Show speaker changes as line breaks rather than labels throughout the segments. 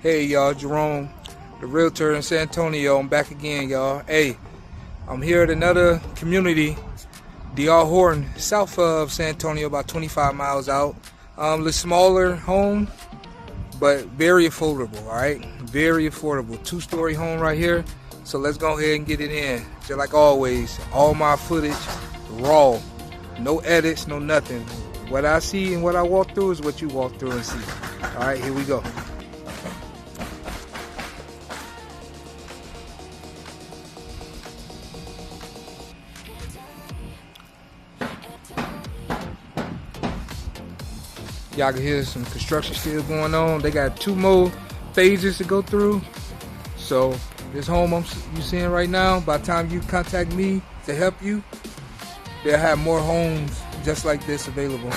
Hey y'all, Jerome, the realtor in San Antonio. I'm back again, y'all. Hey, I'm here at another community, Horton, south of San Antonio, about 25 miles out. A little smaller home, but very affordable, all right? Very affordable. Two-story home right here. So let's go ahead and get it in. Just like always, all my footage raw. No edits, no nothing. What I see and what I walk through is what you walk through and see. All right, here we go. Y'all can hear some construction still going on. They got 2 more phases to go through. So this home you seeing right now, by the time you contact me to help you, they'll have more homes just like this available.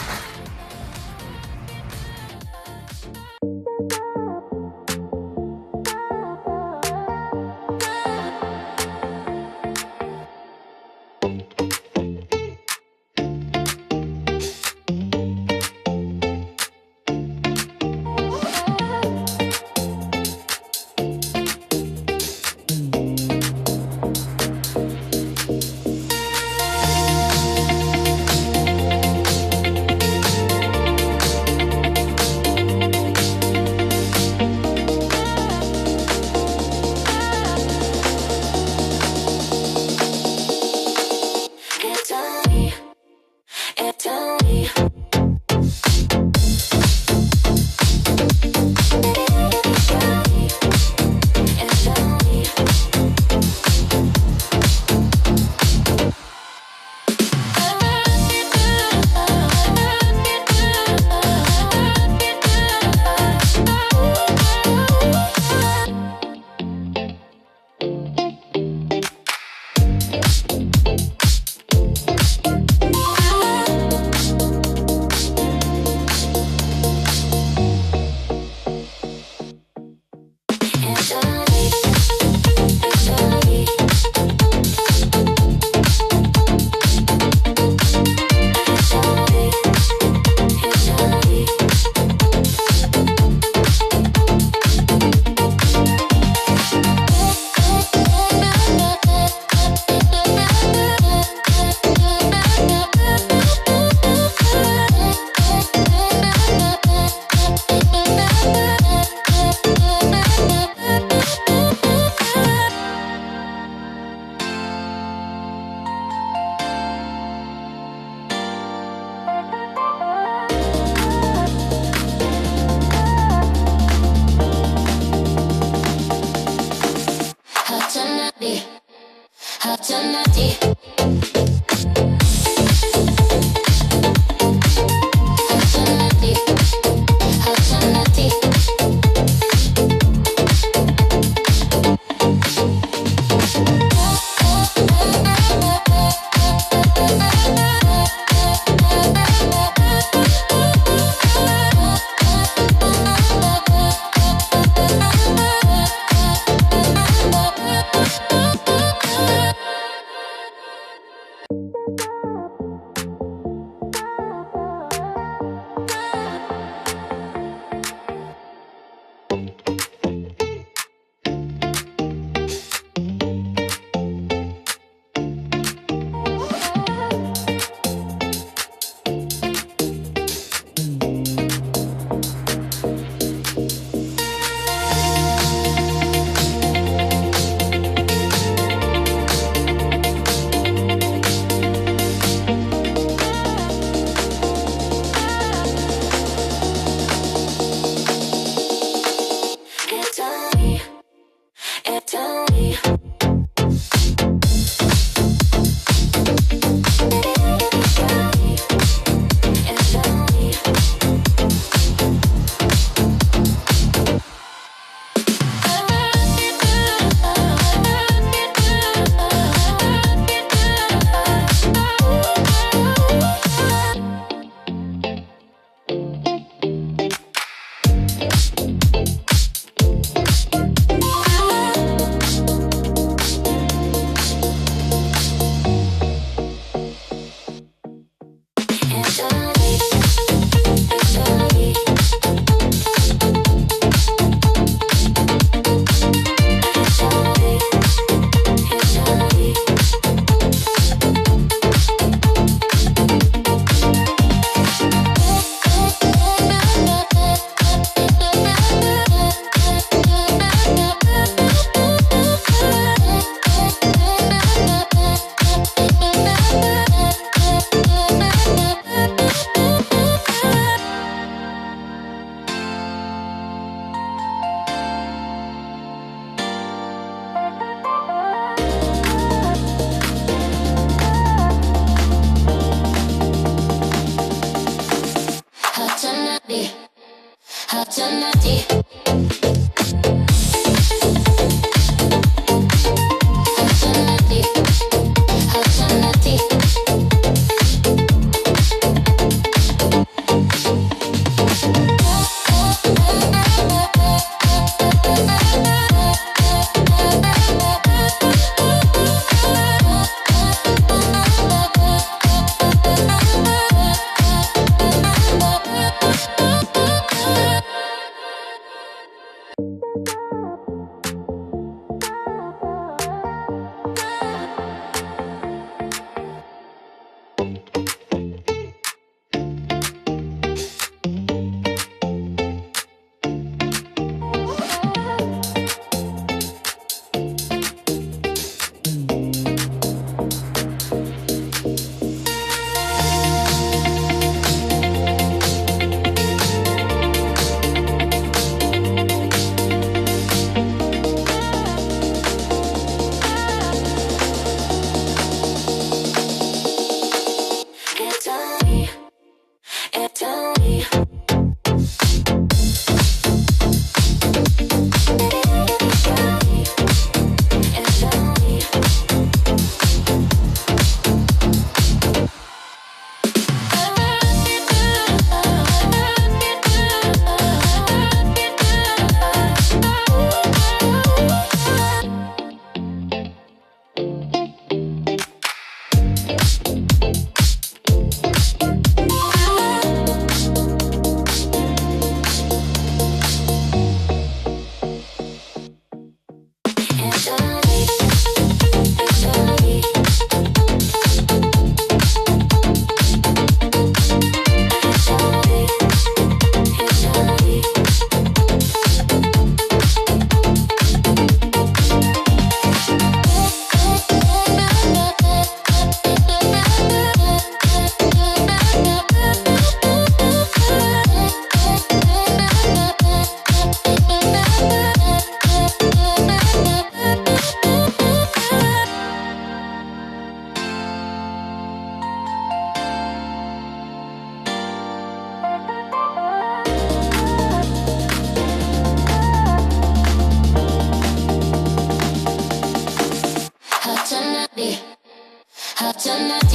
Tonight